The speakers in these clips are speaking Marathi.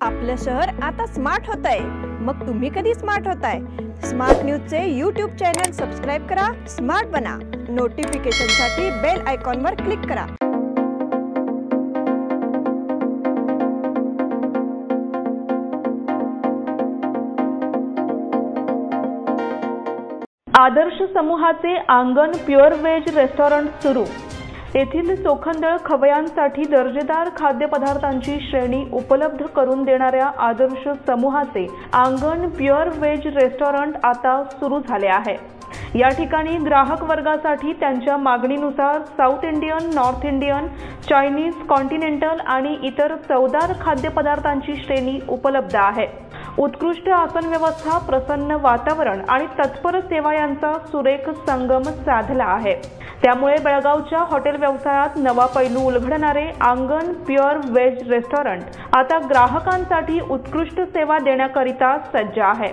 आपलं शहर आता स्मार्ट होतंय। मग तुम्ही कधी स्मार्ट होताय? स्मार्ट न्यूजचे YouTube चॅनल सबस्क्राइब करा, स्मार्ट बना। नोटिफिकेशनसाठी बेल आयकॉनवर क्लिक करा। आदर्श समूहाचे आंगण प्युअर वेज रेस्टॉरंट सुरू। येथील चोखंदळ खवयांसाठी दर्जेदार खाद्यपदार्थांची श्रेणी उपलब्ध करून देणाऱ्या आदर्श समूहाचे आंगण प्युअर वेज रेस्टॉरंट आता सुरू झाले आहे। या ठिकाणी ग्राहक वर्गासाठी त्यांच्या मागणीनुसार south Indian, north Indian, Chinese, continental आणि इतर चवदार खाद्यपदार्थांची श्रेणी उपलब्ध आहे। उत्कृष्ट आसन व्यवस्था, प्रसन्न वातावरण आणि तत्पर सेवा यांचा सुरेख संगम साधला आहे। त्यामुळे बेळगावच्या हॉटेल व्यवसायात नवा पैलू उलगडणारे आंगण प्युअर वेज रेस्टॉरंट आता ग्राहकांसाठी उत्कृष्ट सेवा देण्याकरिता सज्ज आहे।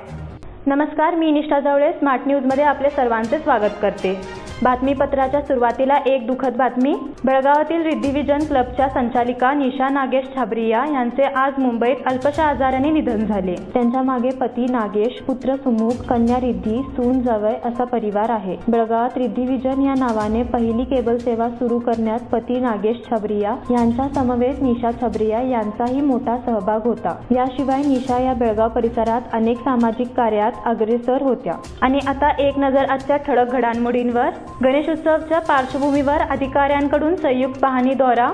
नमस्कार, मी निष्ठा जवळे स्मार्ट न्यूज मध्ये आपले सर्वांचे स्वागत करते। बातमीपत्राच्या सुरुवातीला एक दुःखद बातमी। बेळगावातील रिद्धी विजन क्लबच्या संचालिका निशा नागेश छाबरिया यांचे आज मुंबईत अल्पशा आजाराने निधन झाले। त्यांच्या मागे पती नागेश, पुत्र सुमुख, कन्या रिद्धी, सून जवय असा परिवार आहे। बेळगावात रिद्धी विजन या नावाने पहिली केबल सेवा सुरू करण्यात पती नागेश छाबरिया यांच्या समवेत निशा छाबरिया यांचाही मोठा सहभाग होता। याशिवाय निशा या बेळगाव परिसरात अनेक सामाजिक कार्यात अग्रेसर होत्या। आणि आता एक नजर आजच्या ठळक घडामोडींवर। गणेशोत्सवाच्या पार्श्वभूमीवर अधिकाऱ्यांकडून संयुक्त पाहणी दौरा।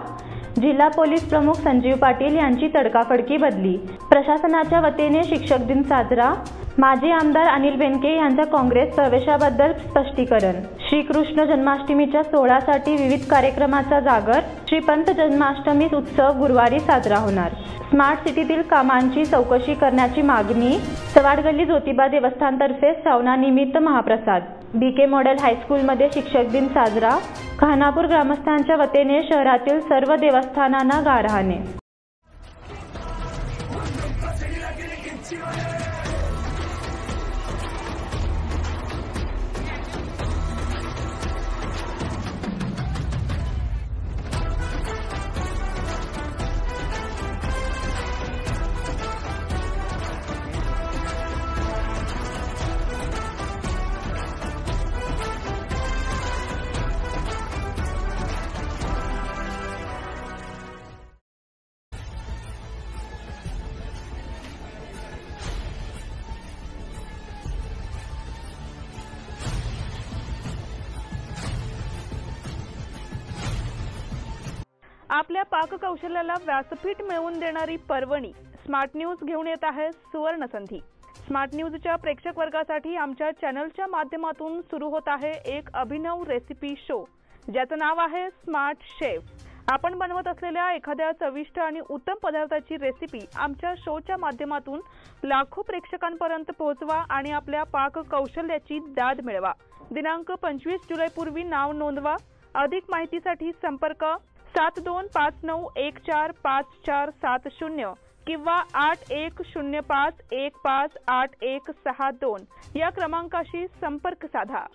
जिल्हा पोलीस प्रमुख संजीव पाटील यांची तडकाफडकी बदली। प्रशासनाच्या वतीने शिक्षक दिन साजरा। माजी आमदार अनिल बेनके यांच्या काँग्रेस प्रवेशाबद्दल स्पष्टीकरण। श्रीकृष्ण जन्माष्टमीच्या सोहळ्यासाठी विविध कार्यक्रमाचा जागर। श्रीपंत जन्माष्टमी उत्सव गुरुवारी साजरा होणार। स्मार्ट सिटीतील कामांची चौकशी करण्याची मागणी। सवाडगल्ली ज्योतिबा देवस्थानतर्फे श्रावणानिमित्त महाप्रसाद। बीके मॉडेल हायस्कूलमध्ये शिक्षक दिन साजरा। खानापूर ग्रामस्थांच्या वतीने शहरातील सर्व देवस्थानांना गारहाणे। आपल्या पाककौशल्याला व्यासपीठ मिळवून देणारी पर्वणी स्मार्ट न्यूज घेऊन येत आहे सुवर्ण संधी। स्मार्ट न्यूजच्या प्रेक्षक वर्गासाठी आमच्या चॅनलच्या माध्यमातून सुरू होत आहे एक अभिनव रेसिपी शो, ज्याचं नाव आहे स्मार्ट शेफ। आपण बनवत असलेल्या एखाद्या चविष्ट आणि उत्तम पदार्थाची रेसिपी आमच्या शोच्या माध्यमातून लाखो प्रेक्षकांपर्यंत पोहोचवा आणि आपल्या पाककौशल्याची दाद मिळवा। दिनांक 25 जुलैपूर्वी नाव नोंदवा। अधिक माहितीसाठी संपर्क 7259145470 किंवा 8105158162 या क्रमांकाशी संपर्क साधा।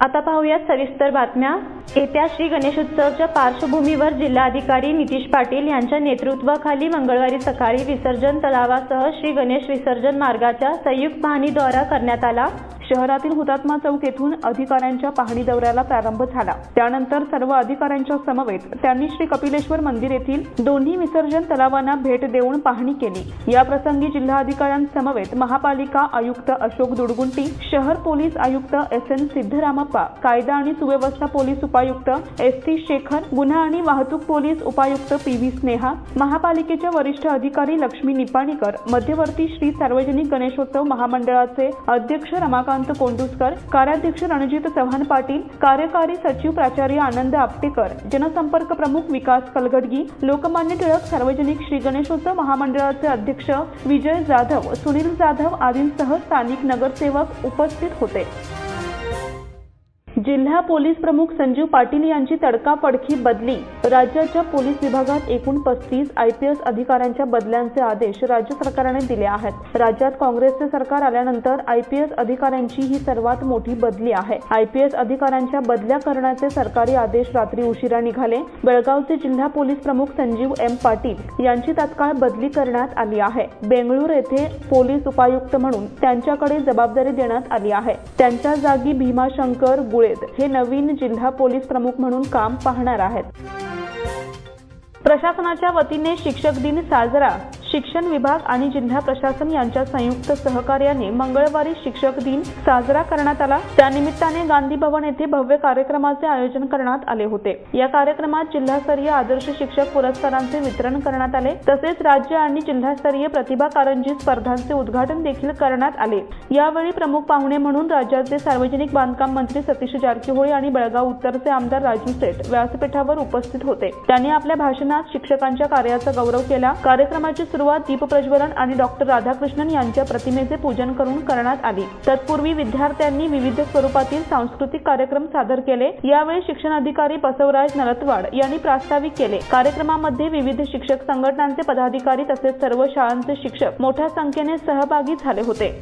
आता पाहूया सविस्तर बातम्या। येत्या श्री गणेशोत्सवाच्या पार्श्वभूमीवर जिल्हाधिकारी नितीश पाटील यांच्या नेतृत्वाखाली मंगळवारी सकाळी विसर्जन तलावासह श्री गणेश विसर्जन मार्गाच्या संयुक्त पाहणी दौरा करण्यात आला। शहरातील हुतात्मा चौक येथून अधिकाऱ्यांच्या पाहणी दौऱ्याला प्रारंभ झाला। त्यानंतर सर्व अधिकाऱ्यांच्या समवेत त्यांनी श्री कपिलेश्वर मंदिर येथील दोन्ही विसर्जन तलावांना भेट देऊन पाहणी केली। या प्रसंगी जिल्हाधिकाऱ्यांसमवेत महापालिका आयुक्त अशोक दुडगुंटी, शहर पोलीस आयुक्त SN सिद्धरामप्पा, कायदा आणि सुव्यवस्था पोलीस उपायुक्त ST शेखर, गुन्हा आणि वाहतूक पोलीस उपायुक्त PV स्नेहा, महापालिकेच्या वरिष्ठ अधिकारी लक्ष्मी निपाणीकर, मध्यवर्ती श्री सार्वजनिक गणेशोत्सव महामंडळाचे अध्यक्ष रमाकांत कोंडुस्कर, कार्याध्यक्ष रणजित चव्हाण पाटील, कार्यकारी सचिव प्राचार्य आनंद आपटेकर, जनसंपर्क प्रमुख विकास कलगडगी, लोकमान्य टिळक सार्वजनिक श्री गणेशोत्सव महामंडळाचे अध्यक्ष विजय जाधव, सुनील जाधव आदींसह स्थानिक नगरसेवक उपस्थित होते। जिल्हा पोलीस प्रमुख संजीव पाटील यांची तडकाफडकी बदली। राज्याच्या पोलीस विभागात एकूण 35 IPS अधिकाऱ्यांच्या बदल्यांचे आदेश राज्य सरकारने दिले आहेत। राज्यात काँग्रेसचे सरकार आल्यानंतर IPS अधिकाऱ्यांची ही सर्वात मोठी बदली आहे। IPS अधिकाऱ्यांच्या बदल्या करण्याचे सरकारी आदेश रात्री उशिरा निघाले। बेळगावचे जिल्हा पोलीस प्रमुख संजीव M पाटील यांची तत्काळ बदली करण्यात आली आहे। बेंगळूर येथे पोलीस उपायुक्त म्हणून त्यांच्याकडे जबाबदारी देण्यात आली आहे। त्यांच्या जागी भीमाशंकर गुळेद हे नवीन जिल्हा पोलीस प्रमुख म्हणून काम पाहणार आहेत। प्रशासनाच्या वतीने शिक्षक दिन साजरा। शिक्षण विभाग आणि जिल्हा प्रशासन यांच्या संयुक्त सहकार्याने मंगळवारी शिक्षक दिन साजरा करण्यात आला। त्यानिमित्ताने गांधी भवन येथे भव्य कार्यक्रमाचे आयोजन करण्यात आले होते। या कार्यक्रमात जिल्हास्तरीय आदर्श शिक्षक पुरस्कारांचे वितरण करण्यात आले। तसेच राज्य आणि जिल्हास्तरीय प्रतिभा कारंजी स्पर्धांचे उद्घाटन देखील करण्यात आले। यावेळी प्रमुख पाहुणे म्हणून राज्याचे सार्वजनिक बांधकाम मंत्री सतीश जारकीहोळी आणि बेळगाव उत्तरचे आमदार राजू सेठ व्यासपीठावर उपस्थित होते। त्यांनी आपल्या भाषणात शिक्षकांच्या कार्याचा गौरव केला। कार्यक्रमाची सुरुवात दीप प्रज्वलन आणि डॉक्टर राधाकृष्णन यांच्या प्रतिमेचे पूजन करून करण्यात आली। तत्पूर्वी विद्यार्थ्यांनी विविध स्वरूपातील सांस्कृतिक कार्यक्रम सादर केले। यावेळी शिक्षण अधिकारी बसवराज नलतवाड यांनी प्रास्ताविक केले। कार्यक्रमामध्ये विविध शिक्षक संघटनांचे पदाधिकारी तसेच सर्व शाळांचे शिक्षक मोठ्या संख्येने सहभागी झाले होते।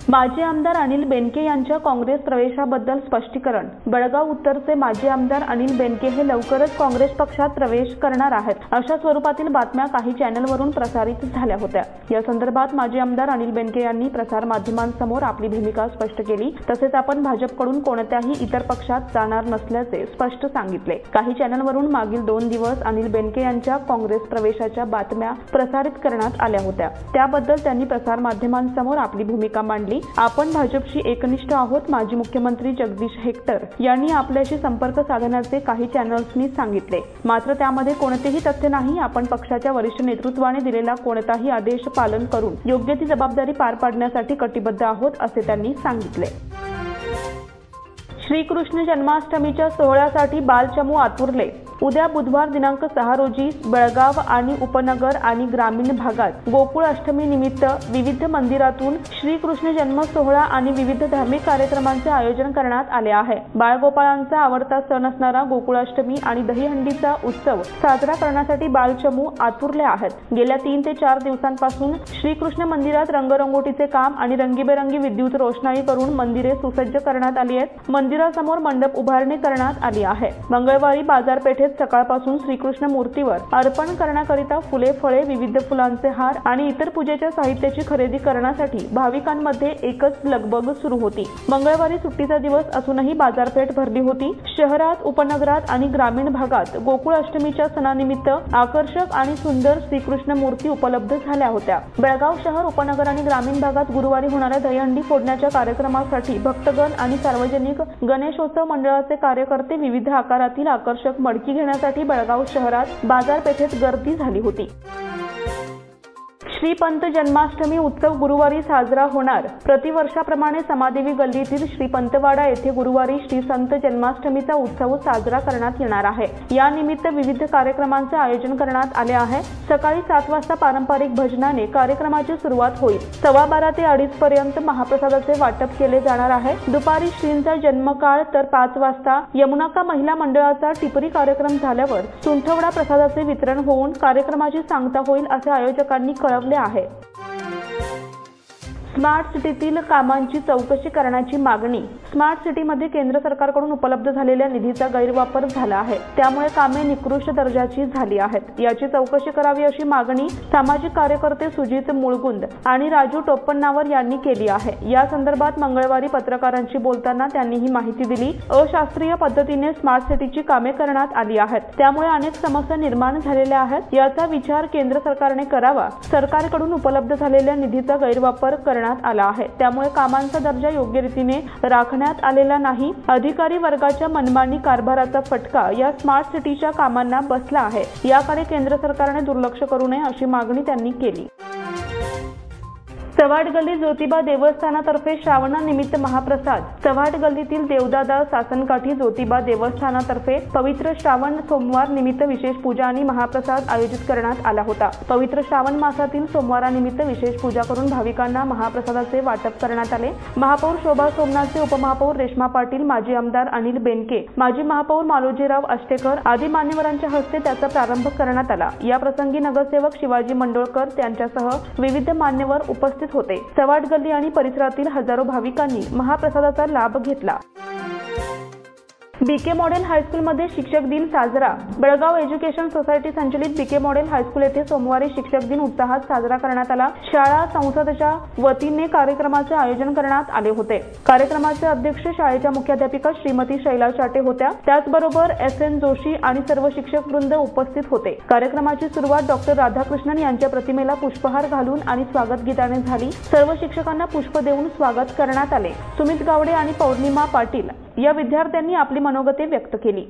माजी आमदार अनिल बेनके यांच्या काँग्रेस प्रवेशाबद्दल स्पष्टीकरण। बेळगाव उत्तरचे माजी आमदार अनिल बेनके हे लवकरच काँग्रेस पक्षात प्रवेश करणार आहेत, अशा स्वरूपातील बातम्या काही चॅनलवरून प्रसारित झाल्या होत्या। या संदर्भात माजी आमदार अनिल बेनके यांनी प्रसार माध्यमांसमोर आपली भूमिका स्पष्ट केली। तसेच आपण भाजपकडून कोणत्याही इतर पक्षात जाणार नसल्याचे स्पष्ट सांगितले। काही चॅनलवरून मागील 2 दिवस अनिल बेनके यांच्या काँग्रेस प्रवेशाच्या बातम्या प्रसारित करण्यात आल्या होत्या। त्याबद्दल त्यांनी प्रसार माध्यमांसमोर आपली भूमिका मांडली। आपण भाजपशी एकनिष्ठ आहोत, माजी मुख्यमंत्री जगदीश शेट्टर यांनी आपल्याशी संपर्क साधण्याचे काही चॅनल्सनी सांगितले। मात्र त्यामध्ये कोणतेही तथ्य नाही। आपण पक्षाच्या वरिष्ठ नेतृत्वाने दिलेला कोणताही आदेश पालन करून योग्य ती जबाबदारी पार पाडण्यासाठी कटिबद्ध आहोत, असे त्यांनी सांगितले। श्रीकृष्ण जन्माष्टमीच्या सोहळ्यासाठी बालचमू आतुरले। उद्या बुधवार दिनांक 6 रोजी बेळगाव आणि उपनगर आणि ग्रामीण भागात गोकुळ अष्टमी निमित्त विविध मंदिरातून श्रीकृष्ण जन्म सोहळा आणि विविध धार्मिक कार्यक्रमांचे आयोजन करण्यात आले आहे। बाळगोपाळांचा आवडता सण असणारा गोकुळाष्टमी आणि दहीहंडीचा उत्सव साजरा करण्यासाठी बालचमू आतुरले आहेत। गेल्या 3 ते 4 दिवसांपासून श्रीकृष्ण मंदिरात रंगरंगोटीचे काम आणि रंगीबेरंगी विद्युत रोषणाई करून मंदिरे सुसज्ज करण्यात आली आहेत। मंदिरासमोर मंडप उभारणी करण्यात आली आहे। मंगळवारी बाजारपेठेत सकाळपासून श्रीकृष्ण मूर्तीवर अर्पण करण्याकरिता फुले, फळे, विविध फुलांचे हार आणि इतर पूजेच्या साहित्याची खरेदी करण्यासाठी भाविकांमध्ये एकच लगबग सुरू होती। मंगळवारी सुट्टीचा दिवस असूनही बाजारपेठ भरली होती। शहरात, उपनगरात आणि ग्रामीण भागात गोकुळ अष्टमीच्या सणानिमित्त आकर्षक आणि सुंदर श्रीकृष्ण मूर्ती उपलब्ध झाल्या होत्या। बेळगाव शहर, उपनगर आणि ग्रामीण भागात गुरुवारी होणाऱ्या दहीहंडी फोडण्याच्या कार्यक्रमासाठी भक्तगण आणि सार्वजनिक गणेशोत्सव मंडळाचे कार्यकर्ते विविध आकारातील आकर्षक मडकी घेण्यासाठी बेळगाव शहरात बाजारपेठेत गर्दी झाली होती। श्रीपंत जन्माष्टमी उत्सव गुरुवारी साजरा होणार। प्रतिवर्षाप्रमाणे समादेवी गल्लीतील श्रीपंतवाडा येथे गुरुवारी श्री संत जन्माष्टमीचा उत्सव साजरा करण्यात येणार आहे। या निमित्त विविध कार्यक्रमांचे आयोजन करण्यात आले आहे। सकाळी 7 वाजता पारंपरिक भजनाने कार्यक्रमाची सुरुवात होईल। 12:15 ते 2:30 पर्यंत महाप्रसादाचे वाटप केले जाणार आहे। दुपारी श्रींचा जन्मकाळ तर 5 वाजता यमुनाका महिला मंडळाचा टिपरी कार्यक्रम झाल्यावर सुंठवडा प्रसादाचे वितरण होऊन कार्यक्रमाची सांगता होईल, असे आयोजकांनी कळवले आहे। स्मार्ट सिटीतील कामांची चौकशी करण्याची मागणी। स्मार्ट सिटीमध्ये केंद्र सरकारकडून उपलब्ध झालेल्या निधीचा गैरवापर झाला आहे, त्यामुळे कामे निकृष्ट दर्जाची झाली आहेत। याची चौकशी करावी अशी मागणी सामाजिक कार्यकर्ते सुजित मुळगुंद आणि राजू टोप्पन्नावर यांनी केली आहे। या संदर्भात मंगळवारी पत्रकारांशी बोलताना त्यांनी ही माहिती दिली। अशास्त्रीय पद्धतीने स्मार्ट सिटीची कामे करण्यात आली आहेत, त्यामुळे अनेक समस्या निर्माण झालेल्या आहेत। याचा विचार केंद्र सरकारने करावा। सरकारकडून उपलब्ध झालेल्या निधीचा गैरवापर करण्यात आला आहे, त्यामुळे कामांचा दर्जा योग्य रीतीने राखण्यात आलेला नाही। अधिकारी वर्गाच्या मनमानी कारभाराचा फटका या स्मार्ट सिटीच्या कामांना बसला आहे। याकडे केंद्र सरकारने दुर्लक्ष करू नये अशी मागणी त्यांनी केली। चव्हाट गल्ली ज्योतिबा देवस्थानातर्फे श्रावणानिमित्त महाप्रसाद. चव्हाट गल्लीतील देवदादा सासनकाठी ज्योतिबा देवस्थानातर्फे पवित्र श्रावण सोमवार निमित्त विशेष पूजा आणि महाप्रसाद आयोजित करण्यात आला होता. पवित्र श्रावण मासातील सोमवारानिमित्त विशेष पूजा करून भाविकांना महाप्रसादाचे वाटप करण्यात आले. महापौर शोभा सोमनाथचे, उपमहापौर रेश्मा पाटील, माजी आमदार अनिल बेनके, माजी महापौर मालोजीराव अष्टेकर आदी मान्यवरांच्या हस्ते त्याचा प्रारंभ करण्यात आला. या प्रसंगी नगरसेवक शिवाजी मंडोळकर त्यांच्यासह विविध मान्यवर उपस्थित होते. चव्हाट गल्ली आणि परिसरातील हजारो भाविकांनी महाप्रसादाचा लाभ घेतला. बीके मॉडेल हायस्कूलमध्ये शिक्षक दिन साजरा. बेळगाव एज्युकेशन सोसायटी संचलित बीके मॉडेल हायस्कूल येथे सोमवारी शिक्षक दिन उत्साहात साजरा करण्यात आला. शाळा संसदच्या वतीने कार्यक्रमाचे आयोजन करण्यात आले होते. कार्यक्रमाचे अध्यक्ष शाळेच्या मुख्याध्यापिका श्रीमती शैला चाटे होत्या. त्याचबरोबर SN जोशी आणि सर्व शिक्षक वृंद उपस्थित होते. कार्यक्रमाची सुरुवात डॉक्टर राधाकृष्णन यांच्या प्रतिमेला पुष्पहार घालून आणि स्वागत गीताने झाली. सर्व शिक्षकांना पुष्प देऊन स्वागत करण्यात आले. सुमित गावडे आणि पौर्णिमा पाटील या विद्यार्थ्यांनी आपली मनोगते व्यक्त केली.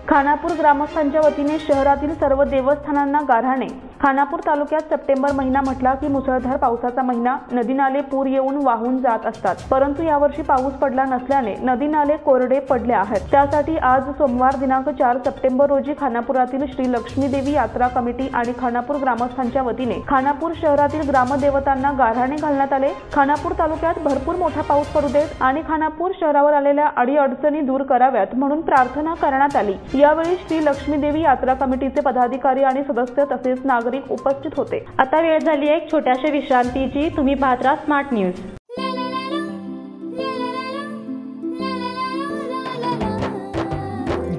खानापूर ग्रामस्थांच्या वतीने शहरातील सर्व देवस्थानांना गाऱ्हाणे. खानापूर तालुक्यात सप्टेंबर महिना म्हटला की मुसळधार पावसाचा महिना. नदी नाले पूर येऊन वाहून जात असतात, परंतु यावर्षी पाऊस पडला नसल्याने नदी नाले कोरडे पडले आहेत. त्यासाठी आज सोमवार दिनांक 4 सप्टेंबर रोजी खानापुरातील श्री लक्ष्मी देवी यात्रा कमिटी आणि खानापूर ग्रामस्थांच्या वतीने खानापूर शहरातील ग्रामदेवतांना गाऱ्हाणे घालण्यात आले. खानापूर तालुक्यात भरपूर मोठा पाऊस पडू देत आणि खानापूर शहरावर आलेल्या अडीअडचणी दूर कराव्यात म्हणून प्रार्थना करण्यात आली. यावेळी श्री लक्ष्मी देवी यात्रा कमिटीचे पदाधिकारी आणि सदस्य तसेच नागरिक उपस्थित होते. आता वेळ झाली एक छोट्याशा विश्रांतीची. तुम्ही पाहत राहा स्मार्ट न्यूज.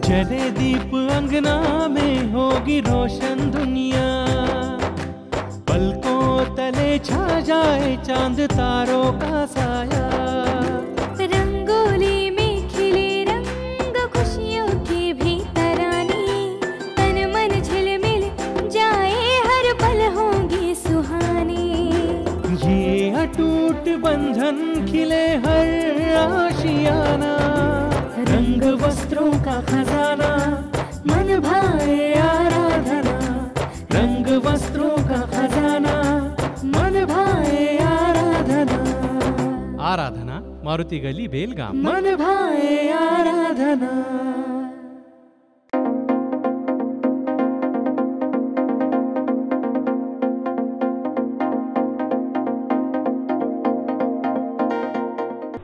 जले दीप अंगना में होगी रोशन दुनिया, पलकों तले छा जाए चांद तारों का साया, रंगोली में खिले रंग खुशियों के भी तराने, तन मन झिलमिल जाए हर पल होंगे सुहाने, ये अटूट बंधन खिले हर आशियाना, रंग वस्त्रों का खजाना मन भाए आराधना, रंग वस्त्रों का खजाना मन भाए आराधना. आराधना मारुती गली बेलगाम. मन भाए आराधना.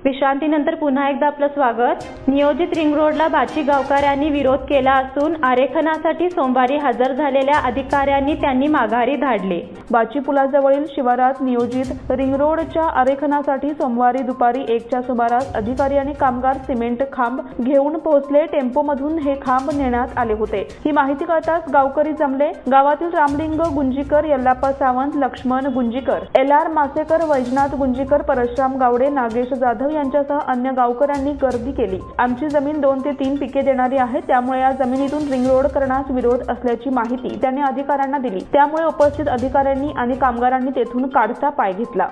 विश्रांतीनंतर पुन्हा एकदा आपलं स्वागत. नियोजित रिंग रोडला बाची गावकऱ्यांनी विरोध केला असून आरेखनासाठी सोमवारी हजर झालेल्या अधिकाऱ्यांनी त्यांनी माघारी धाडले. बाची पुलाजवळील शिवारात नियोजित रिंग रोडच्या आरेखनासाठी सोमवारी दुपारी 1च्या सुमारास अधिकारी आणि कामगार सिमेंट खांब घेऊन पोहोचले. टेम्पोमधून हे खांब नेण्यात आले होते. ही माहिती कळताच गावकरी जमले. गावातील रामलिंग गुंजीकर, यल्लाप्पा सावंत, लक्ष्मण गुंजीकर, LR मासेकर, वैजनाथ गुंजीकर, परशुराम गावडे, नागेश जाधव यांच्यासह अन्य गावकऱ्यांनी गर्दी केली. आमची जमीन 2 ते 3 पिके देणारी आहे, त्यामुळे या जमिनीतून रिंग रोड करण्यास विरोध असल्याची माहिती त्यांनी अधिकाऱ्यांना दिली. त्यामुळे उपस्थित अधिकाऱ्यांनी आणि कामगारांनी तेथून काढता पाय घेतला.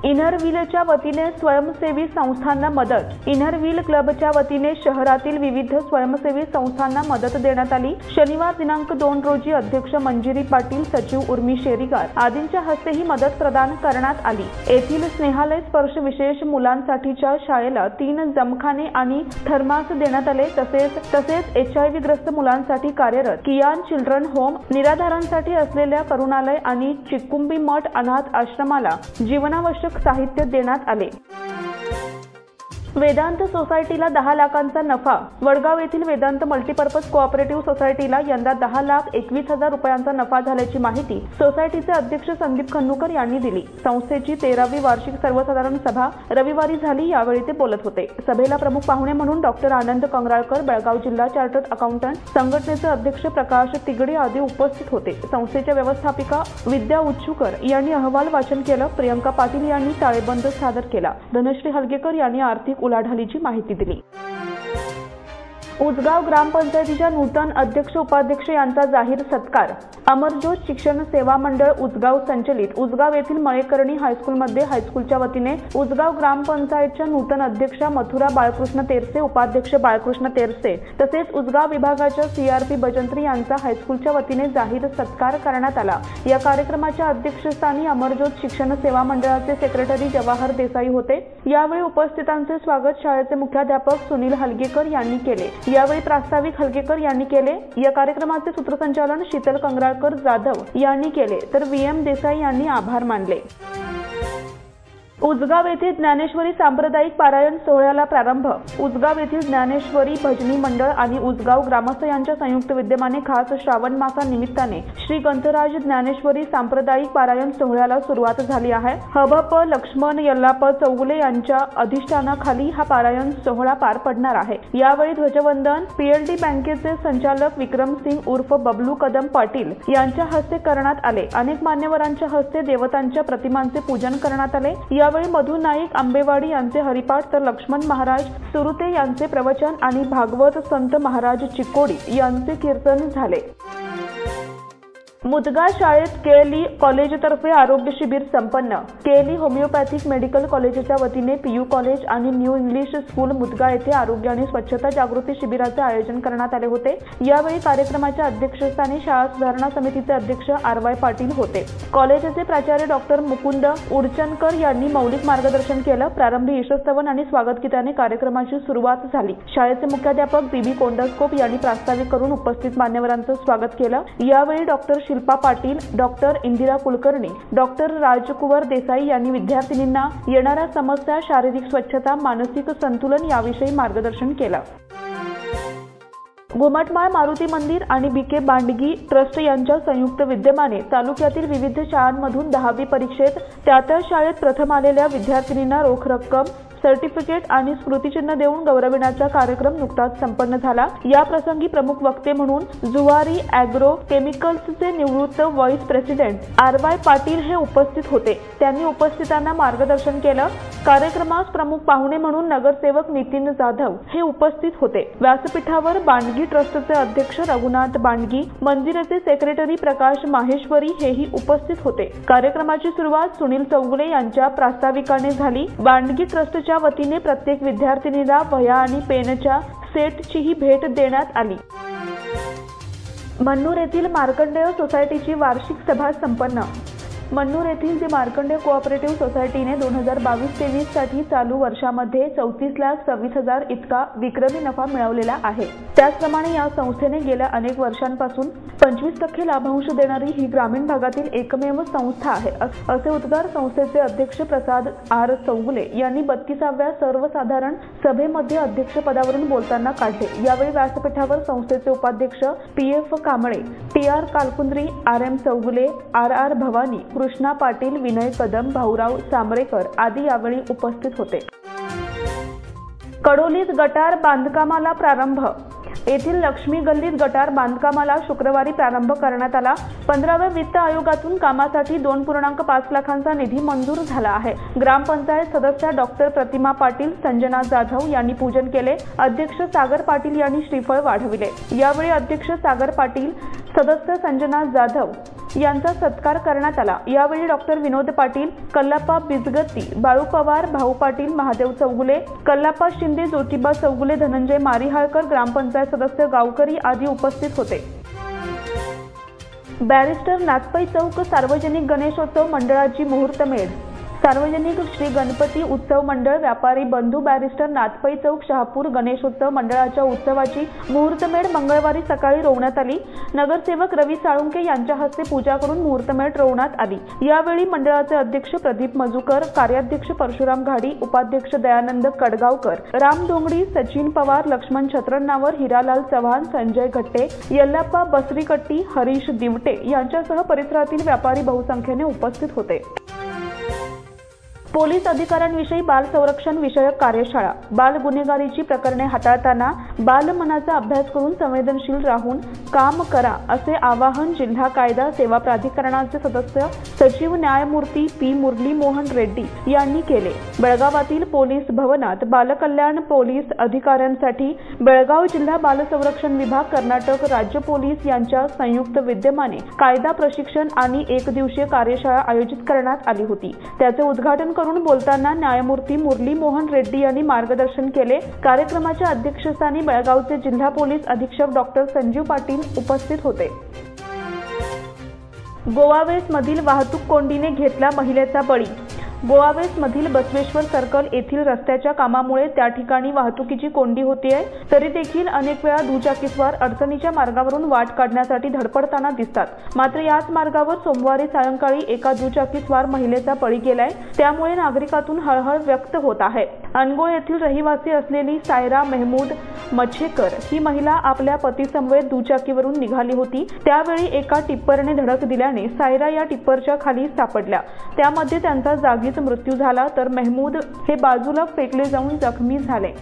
इनर व्हीलच्या वतीने स्वयंसेवी संस्थांना मदत. इनर व्हील क्लबच्या वतीने शहरातील विविध स्वयंसेवी संस्थांना मदत देण्यात आली. शनिवार दिनांक 2 रोजी अध्यक्ष मंजिरी पाटील, सचिव उर्मी शेरीगार आदींच्या हस्ते ही मदत प्रदान करण्यात आली. येथील स्नेहालय स्पर्श विशेष मुलांसाठीच्या शाळेला 3 जमखाने आणि थर्मास देण्यात आले. तसेच HIV ग्रस्त मुलांसाठी कार्यरत कियान चिल्ड्रन होम, निराधारांसाठी असलेल्या करुणालय आणि चिक्कुंबी मठ अनाथ आश्रमाला जीवनावश्यक साहित्य देण्यात आले. वेदांत सोसायटीला 10 लाखांचा नफा. वडगाव येथील वेदांत मल्टीपर्पज कोऑपरेटिव्ह सोसायटीला यंदा 10,21,000 रुपयांचा नफा झाल्याची माहिती सोसायटीचे अध्यक्ष संदीप खन्नूकर यांनी दिली. संस्थेची 13वी वार्षिक सर्वसाधारण सभा रविवारी झाली. यावेळी ते बोलत होते. सभेला प्रमुख पाहुणे म्हणून डॉक्टर आनंद कंगराळकर, बेळगाव जिल्हा चार्टर्ड अकाउंटंट, संघटनेचे अध्यक्ष प्रकाश तिगडे आदी उपस्थित होते. संस्थेच्या व्यवस्थापिका विद्या उच्चूकर यांनी अहवाल वाचन केलं. प्रियंका पाटील यांनी ताळेबंद सादर केला. धनश्री हलगेकर यांनी आर्थिक उलाढालीची माहिती दिली. उजगाव ग्रामपंचायतीच्या नूतन अध्यक्ष उपाध्यक्ष यांचा जाहीर सत्कार. अमरज्योत शिक्षण सेवा मंडळ उजगाव संचलित उजगाव येथील मळेकर्णी हायस्कूलमध्ये हायस्कूलच्या वतीने उजगाव ग्रामपंचायतच्या नूतन अध्यक्षा मथुरा बाळकृष्ण तेरसे, उपाध्यक्ष बाळकृष्ण तेरसे तसेच उजगाव विभागाच्या सीआरपी भजंत्री यांचा हायस्कूलच्या वतीने जाहीर सत्कार करण्यात आला. या कार्यक्रमाच्या अध्यक्षस्थानी अमरज्योत शिक्षण सेवा मंडळाचे सेक्रेटरी जवाहर देसाई होते. यावेळी उपस्थितांचे स्वागत शाळेचे मुख्याध्यापक सुनील हलगेकर यांनी केले. यावेळी प्रास्ताविक हलगेकर यांनी केले. या कार्यक्रमाचे सूत्रसंचालन शीतल कंगराळकर जाधव यांनी केले तर VM देसाई यांनी आभार मानले. उजगाव येथे ज्ञानेश्वरी सांप्रदायिक पारायण सोहळ्याला प्रारंभ. उजगाव येथील ज्ञानेश्वरी भजनी मंडळ आणि उजगाव ग्रामस्थ यांच्या संयुक्त विद्यमाने खास श्रावण मासानिमित्ताने श्री ग्रंथराज ज्ञानेश्वरी सांप्रदायिक पारायण सोहळ्याला सुरुवात झाली आहे. हबप लक्ष्मण यल्लाप चौगुले यांच्या अधिष्ठानाखाली हा पारायण सोहळा पार पडणार आहे. यावेळी ध्वजवंदन PLD बँकेचे संचालक विक्रम सिंग उर्फ बबलू कदम पाटील यांच्या हस्ते करण्यात आले. अनेक मान्यवरांच्या हस्ते देवतांच्या प्रतिमांचे पूजन करण्यात आले. यावेळी मधु नाईक आंबेवाडी यांचे हरिपाठ तर लक्ष्मण महाराज सुरुते यांचे प्रवचन आणि भागवत संत महाराज चिकोडी यांचे कीर्तन झाले. मुदगा शाळेत KLE कॉलेजतर्फे आरोग्य शिबिर संपन्न. KLE होमिओपॅथिक मेडिकल कॉलेजच्या वतीने PU कॉलेज आणि न्यू इंग्लिश स्कूल मुदगा येथे आरोग्य आणि स्वच्छता जागृती शिबिराचे आयोजन करण्यात आले होते. यावेळी कार्यक्रमाच्या अध्यक्षस्थानी शाळा सुधारणा समितीचे अध्यक्ष RY पाटील होते. कॉलेजचे प्राचार्य डॉक्टर मुकुंद उडचणकर यांनी मौलिक मार्गदर्शन केलं. प्रारंभी ईशस्तवन आणि स्वागत गीताने कार्यक्रमाची सुरुवात झाली. शाळेचे मुख्याध्यापक BB कोंडस्कोप यांनी प्रास्ताविक करून उपस्थित मान्यवरांचं स्वागत केलं. यावेळी doctor Shilpa Patil, doctor Indira Kulkarni, doctor Rajkuwar Desai यांनी विद्यार्थिनींना येणाऱ्या समस्या, शारीरिक स्वच्छता, मानसिक संतुलन याविषयी मार्गदर्शन केलं. घुमटमाळ मारुती मंदिर आणि BK बांडगी ट्रस्ट यांच्या संयुक्त विद्यमाने तालुक्यातील विविध शाळांमधून 10वी परीक्षेत त्या शाळेत प्रथम आलेल्या विद्यार्थिनींना रोख रक्कम, सर्टिफिकेट आणि स्मृतिचिन्ह देऊन गौरविण्याचा कार्यक्रम नुकताच संपन्न झाला. या प्रसंगी प्रमुख वक्ते म्हणून जुवारी ॲग्रो केमिकल्सचे निवृत्त व्हाईस प्रेसिडेंट RY पाटील हे उपस्थित होते. त्यांनी उपस्थितांना मार्गदर्शन केलं. कार्यक्रमास प्रमुख पाहुणे म्हणून नगरसेवक नितीन जाधव हे उपस्थित होते. व्यासपीठावर बांडगी ट्रस्टचे अध्यक्ष रघुनाथ बांडगी, मंदिराचे सेक्रेटरी प्रकाश माहेश्वरी हेही उपस्थित होते. कार्यक्रमाची सुरुवात सुनील चौगुले यांच्या प्रास्ताविकाने झाली. बांडगी ट्रस्टच्या वतीने प्रत्येक विद्यार्थिनीला वह्या आणि पेनच्या सेटचीही भेट देण्यात आली. मन्नूर येथील मार्कंडेय सोसायटीची वार्षिक सभा संपन्न. मन्नूर येथील जे मार्कंडेय कोऑपरेटिव्ह सोसायटीने 2022-23 साठी चालू वर्षामध्ये 34,26,000 इतका विक्रमी नफा मिळवलेला आहे. त्याचप्रमाणे या संस्थेने गेल्या अनेक वर्षांपासून 25% लाभांश देणारी ही ग्रामीण भागातील एकमेव संस्था आहे, असे उद्गार संस्थेचे अध्यक्ष प्रसाद R चौगुले यांनी 32व्या सर्वसाधारण सभेमध्ये अध्यक्षपदावरून बोलताना काढले. यावेळी व्यासपीठावर संस्थेचे उपाध्यक्ष PF Kamble, TR कालकुंद्री, RM Chougule, RR Bhavani, Krishna Patil, Vinay Kadam, Bhaurao Sambrekar आदी यावेळी उपस्थित होते. कडोलीत गटार बांधकामाला प्रारंभ. येथील लक्ष्मी गल्लीत गटार बांधकामाला शुक्रवारी प्रारंभ करण्यात आला. 15व्या वित्त आयोगातून कामासाठी 2.5 लाखांचा निधी मंजूर झाला आहे. ग्रामपंचायत सदस्य डॉक्टर प्रतिमा पाटील, संजना जाधव यांनी पूजन केले. अध्यक्ष सागर पाटील यांनी श्रीफळ वाढविले. यावेळी अध्यक्ष सागर पाटील, सदस्य संजना जाधव यांचा सत्कार करण्यात आला. यावेळी डॉक्टर विनोद पाटील, कल्लाप्पा बिजगत्ती, बाळू पवार, भाऊ पाटील, महादेव चौगुले, कल्लाप्पा शिंदे, ज्योतिबा चौगुले, धनंजय मारिहाळकर, ग्रामपंचायत सदस्य गावकरी आदी उपस्थित होते. बॅरिस्टर नाथपै चौक सार्वजनिक गणेशोत्सव मंडळाची मुहूर्तमेढ. सार्वजनिक श्री गणपती उत्सव मंडळ व्यापारी बंधू बॅरिस्टर नाथपै चौक शहापूर गणेशोत्सव मंडळाच्या उत्सवाची मुहूर्तमेढ मंगळवारी सकाळी रोवण्यात आली. नगरसेवक रवी साळुंके यांच्या हस्ते पूजा करून मुहूर्तमेढ रोवण्यात आली. यावेळी मंडळाचे अध्यक्ष प्रदीप मजुकर, कार्याध्यक्ष परशुराम घाडी, उपाध्यक्ष दयानंद कडगावकर, राम धोंगडी, सचिन पवार, लक्ष्मण छत्रन्नावर, हिरालाल चव्हाण, संजय घट्टे, यल्लाप्पा बसरीकट्टी, हरीश दिवटे यांच्यासह परिसरातील व्यापारी बहुसंख्येने उपस्थित होते. पोलीस अधिकाऱ्यांविषयी बाल संरक्षण विषयक कार्यशाळा. बाल गुन्हेगारीची प्रकरणे हाताळताना बालमनाचा अभ्यास करून संवेदनशील राहून काम करा असे आवाहन जिल्हा कायदा सेवा प्राधिकरणाचे सदस्य सचिव न्यायमूर्ती पी. मुरली मोहन रेड्डी यांनी केले. बेळगावातील पोलीस भवनात बालकल्याण पोलीस अधिकाऱ्यांसाठी बेळगाव जिल्हा बाल संरक्षण विभाग, कर्नाटक राज्य पोलीस यांच्या संयुक्त विद्यमाने कायदा प्रशिक्षण आणि एकदिवसीय कार्यशाळा आयोजित करण्यात आली होती. त्याचे उद्घाटन करून बोलताना न्यायमूर्ती मुरली मोहन रेड्डी यांनी मार्गदर्शन केले. कार्यक्रमाच्या अध्यक्षस्थानी बेळगावचे जिल्हा पोलीस अधीक्षक डॉक्टर संजीव पाटील उपस्थित होते. गोवावेस मधील वाहतूक कोंडीने घेतला महिलेचा बळी. गोवावेस मधील बसवेश्वर सर्कल येथील रस्त्याच्या कामामुळे त्या ठिकाणी वाहतुकीची कोंडी होतीये. तरी देखील अनेक वेळा दुचाकीस्वार अडचणीच्या मार्गावरून वाट काढण्यासाठी धडपडताना दिसतात. मात्र याच मार्गावर सोमवारी सायंकाळी एका दुचाकीस्वार महिलेचा बळी गेलाय. त्यामुळे नागरिकातून हळहळ व्यक्त होत आहे. अनगोळ येथील रहिवासी असलेली सायरा मेहमूद मच्छेकर ही महिला आपल्या पतीसमवेत दुचाकीवरून निघाली होती. त्यावेळी एका टिप्परने धडक दिल्याने सायरा या टिप्परच्या खाली सापडल्या. त्यामध्ये त्यांचा जागीच मृत्यू झाला, तर मेहमूद हे बाजूला फेकले जाऊन जखमी झाले.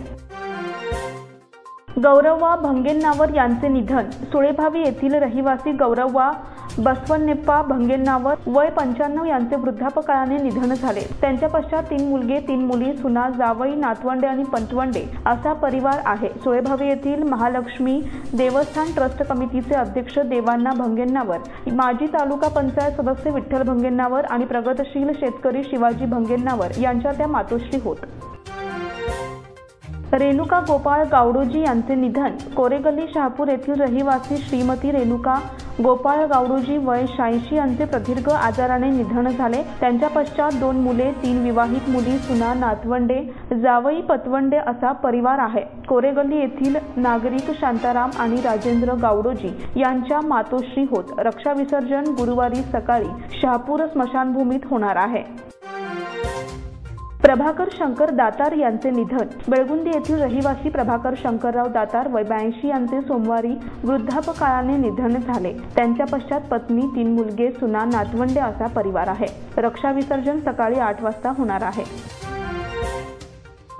गौरव्वा भंगेन्नावर यांचे निधन. सुळेभावी येथील रहिवासी गौरव्वा बसवन्नेप्पा भंगेन्नावर वय 95 यांचे वृद्धापकाळाने निधन झाले. त्यांच्या पश्चात 3 मुलगे, 3 मुली, सुना, जावई, नातवंडे आणि पंतवंडे असा परिवार आहे. सुळेभावी येथील महालक्ष्मी देवस्थान ट्रस्ट कमिटीचे अध्यक्ष देवांना भंगेन्नावर, माजी तालुका पंचायत सदस्य विठ्ठल भंगेन्नावर आणि प्रगतशील शेतकरी शिवाजी भंगेन्नावर यांच्या त्या मातोश्री होत. रेणुका गोपाळ गावडोजी यांचे निधन. कोरेगल्ली शहापूर येथील रहिवासी श्रीमती रेणुका गोपाळ गावडोजी वय 86 यांचे प्रदीर्घ आजाराने निधन झाले. त्यांच्या पश्चात 2 मुले, 3 विवाहित मुली, सुना, नातवंडे, जावई, पतवंडे असा परिवार आहे. कोरेगल्ली येथील नागरिक शांताराम आणि राजेंद्र गावडोजी यांच्या मातोश्री होत. रक्षा विसर्जन गुरुवारी सकाळी शहापूर स्मशानभूमीत होणार आहे. प्रभाकर शंकर दातार यांचे निधन. बेळगुंदी येथील रहिवासी प्रभाकर शंकरराव दातार वय 82 यांचे सोमवारी वृद्धापकाळाने निधन झाले. त्यांच्या पश्चात पत्नी, 3 मुलगे, सुना, नातवंडे असा परिवार आहे. रक्षा विसर्जन सकाळी 8 वाजता होणार आहे.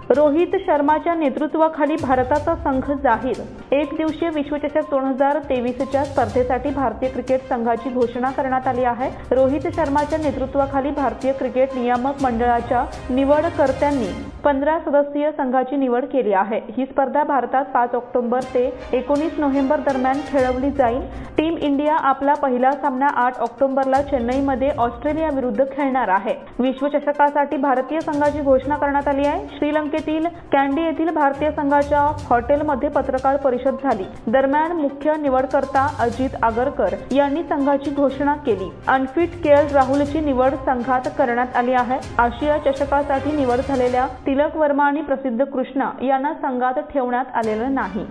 रोहित शर्माच्या नेतृत्वाखाली भारताचा संघ जाहीर. एकदिवसीय विश्वचषक 2023च्या स्पर्धेसाठी भारतीय क्रिकेट संघाची घोषणा करण्यात आली आहे. रोहित शर्माच्या नेतृत्वाखाली भारतीय क्रिकेट नियामक मंडळाच्या निवडकर्त्यांनी 15 सदस्यीय संघाची निवड केली आहे. ही स्पर्धा भारतात 5 ऑक्टोबर ते 19 नोव्हेंबर दरम्यान खेळवली जाईल. टीम इंडिया आपला पहिला सामना 8 ऑक्टोबरला चेन्नईमध्ये ऑस्ट्रेलिया विरुद्ध खेळणार आहे. विश्वचषकासाठी भारतीय संघाची घोषणा करण्यात आली आहे. श्रीलंकेतील कॅन्डी येथील भारतीय संघाच्या हॉटेलमध्ये पत्रकार परिषद झाली. दरम्यान मुख्य निवडकर्ता अजित आगरकर यांनी संघाची घोषणा केली. अनफिट केएल राहुलची निवड संघात करण्यात आली आहे. आशिया चषकासाठी निवड झालेल्या तिलक वर्मा आणि प्रसिद्ध कृष्णा यांना संघात ठेवण्यात आलेलं नाही.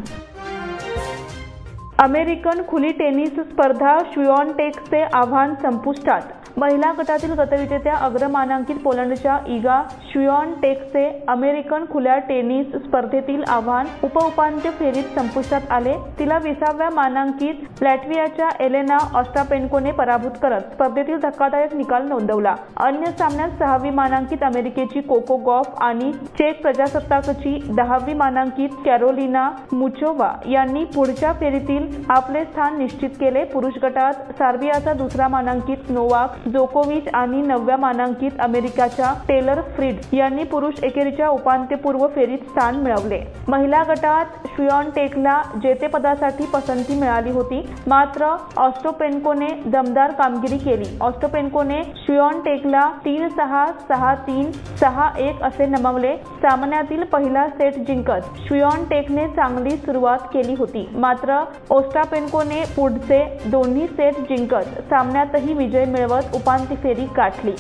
अमेरिकन खुली टेनिस स्पर्धा श्विऑनटेकचे आव्हान संपुष्टात. महिला गटातील गतविजेत्या अग्रमानांकित पोलंडच्या इगा श्विऑनटेकचे अमेरिकन खुल्या टेनिस स्पर्धेतील आव्हान उपउपांत्य फेरीत संपुष्टात आले. तिला 20व्या मानांकित लॅटव्हियाच्या एलेना ऑस्टापेन्कोने पराभूत करत स्पर्धेतील धक्कादायक निकाल नोंदवला. अन्य सामन्यात 6वी मानांकित अमेरिकेची कोको गॉफ आणि चेक प्रजासत्ताकची 10वी मानांकित कॅरोलिना मुचोवा यांनी पुढच्या फेरीतील आपले स्थान निश्चित केले. पुरुष गटात सर्बियाचा 2रा मानांकित नोवाक जोकोविच आणि 9व्या मानांकित अमेरिकेच्या टेलर फ्रिड यांनी पुरुष एकेरीच्या उपांत्यपूर्व फेरीत स्थान मिळवले. महिला गटात श्विऑनटेकला जेतेपदासाठी पसंती मिळाली होती, मात्र ऑस्टापेन्कोने दमदार कामगिरी केली. ऑस्टापेन्कोने श्विऑनटेकला 3-6, 6-3, 6-1 असे नमवले. सामन्यातील पहिला सेट जिंकत श्विऑनटेकने चांगली सुरुवात केली होती, मात्र ऑस्टापेन्कोने पुढचे दोन्ही सेट जिंकत सामन्यातही विजय मिळवत उपांत्य फेरी गाठली.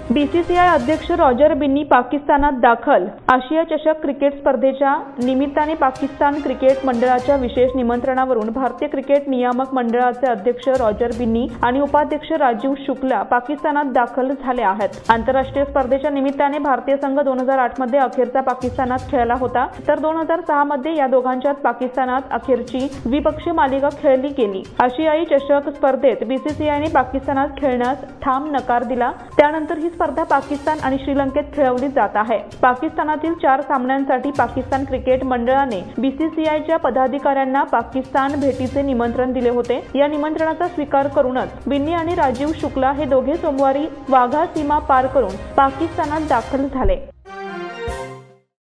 बीसीसीआय अध्यक्ष रॉजर बिन्नी पाकिस्तानात दाखल. आशिया चषक क्रिकेट स्पर्धेच्या निमित्ताने पाकिस्तान क्रिकेट मंडळाच्या विशेष निमंत्रणावरून भारतीय क्रिकेट नियामक मंडळाचे अध्यक्ष रॉजर बिन्नी आणि उपाध्यक्ष राजीव शुक्ला पाकिस्तानात दाखल झाले आहेत. आंतरराष्ट्रीय स्पर्धेच्या निमित्ताने भारतीय संघ 2008 मध्ये अखेरचा पाकिस्तानात खेळला होता, तर 2006 मध्ये या दोघांच्यात पाकिस्तानात अखेरची द्विपक्षीय मालिका खेळली गेली. आशियाई चषक स्पर्धेत बीसीसीआयने पाकिस्तानात खेळण्यास ठाम नकार दिला. त्यानंतर ही स्पर्धा पाकिस्तान आणि श्रीलंकेत खेळवली जात आहे। पाकिस्तानातील 4 सामन्यांसाठी पाकिस्तान क्रिकेट मंडळाने BCCIच्या पदाधिकाऱ्यांना पाकिस्तान भेटीचे निमंत्रण दिले होते। या निमंत्रणाचा स्वीकार करूनच बिन्नी आणि राजीव शुक्ला हे दोघे सोमवारी वाघा सीमा पार करून पाकिस्तानात दाखल झाले।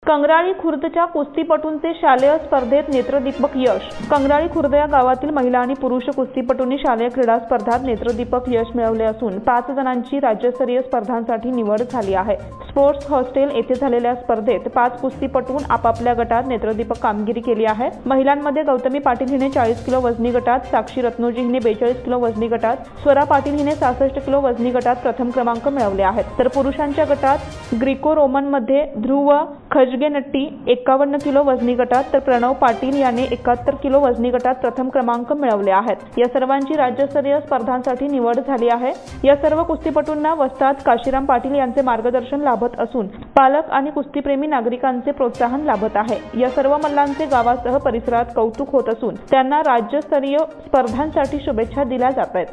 कंगराळी खुर्दच्या कुस्तीपटूंचे शालेय स्पर्धेत नेत्रदीपक यश। कंगराळी खुर्द या गावातील महिला आणि पुरुष कुस्तीपटूंनी शालेय क्रीडा स्पर्धात नेत्रदीपक यश मिळवले असून 5 जणांची राज्यस्तरीय स्पर्धांसाठी निवड झाली आहे। स्पोर्ट्स हॉस्टेल येथे झालेल्या स्पर्धेत 5 कुस्तीपटूंनी आपापल्या गटात नेत्रदीपक कामगिरी केली आहे। महिलांमध्ये गौतमी पाटील हिने 40 किलो वजनी गटात, साक्षी रत्नोजी हिने 42 किलो वजनी गटात, स्वरा पाटील हिने 66 किलो वजनी गटात प्रथम क्रमांक मिळवले आहेत। तर पुरुषांच्या गटात ग्रीको रोमन मध्ये ध्रुव खजगेनट्टी 51 किलो वजनी गटात, तर प्रणव पाटील याने 71 किलो वजनी गटात प्रथम क्रमांक मिळवले आहेत। या सर्वांची राज्यस्तरीय स्पर्धांसाठी निवड झाली आहे। या सर्व कुस्तीपटूंना वस्ताद काशीराम पाटील यांचे मार्गदर्शन लाभत असून पालक आणि कुस्तीप्रेमी नागरिकांचे प्रोत्साहन लाभत आहे। या सर्व मल्लांचे गावासह परिसरात कौतुक होत असून त्यांना राज्यस्तरीय स्पर्धांसाठी शुभेच्छा दिल्या जात आहेत।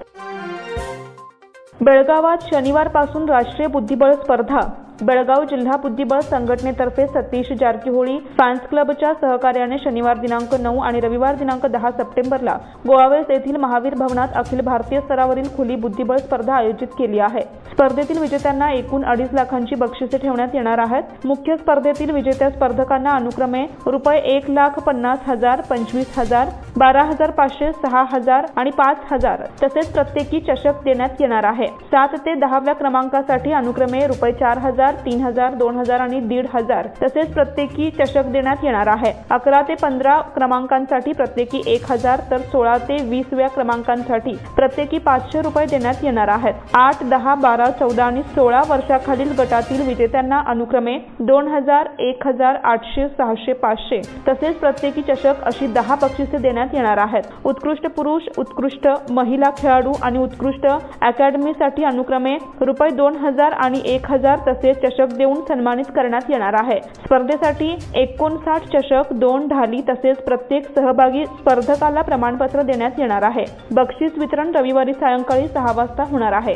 बेळगावात शनिवारपासून राष्ट्रीय बुद्धिबळ स्पर्धा। बेळगाव जिल्हा बुद्धिबळ संघटनेतर्फे सतीश जारकीहोळी फॅन्स क्लबच्या सहकार्याने शनिवार दिनांक 9 आणि रविवार दिनांक 10 सप्टेंबरला गोवावेस येथील महावीर भवनात अखिल भारतीय स्तरावरील खुली बुद्धिबळ स्पर्धा आयोजित केली आहे। स्पर्धेतील विजेत्यांना एकूण 2.5 लाखांची बक्षिसे ठेवण्यात येणार आहेत। मुख्य स्पर्धेतील विजेत्या स्पर्धकांना अनुक्रमे ₹1,50,000, 25,000, 12,500, 6,000 आणि 5,000 तसेच प्रत्येकी चषक देण्यात येणार आहे। 7 ते 10व्या क्रमांकासाठी अनुक्रमे ₹4,000, 3,000, 2,000 आणि 1,500 तसेच प्रत्येकी चषक देण्यात येणार आहे। 11 ते 15 क्रमांकांसाठी प्रत्येकी 1,000 तर 16 ते 20व्या क्रमांकांसाठी प्रत्येकी ₹500 देण्यात येणार आहेत। 8, 10, 12, 14 आणि 16 वर्षाखालील गटातील विजेत्यांना अनुक्रमे 2,000, 1,000, 800, 600, 500 तसेच प्रत्येकी चषक अशी 10 बक्षिसे देण्यात येणार आहेत। उत्कृष्ट पुरुष, उत्कृष्ट महिला खेळाडू आणि उत्कृष्ट अकॅडमीसाठी अनुक्रमे ₹2,000 आणि 1,000 तसेच चषक देऊन सन्मानित करण्यात येणार आहे। स्पर्धेसाठी 59 चषक, 2 ढाली तसेच प्रत्येक सहभागी स्पर्धकाला प्रमाणपत्र देण्यात येणार आहे। बक्षीस वितरण रविवारी सायंकाळी 6 वाजता होणार आहे।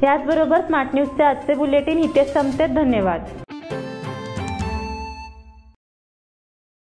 याचबरोबर स्मार्ट न्यूजचे आजचे बुलेटिन इथेच संपते। धन्यवाद।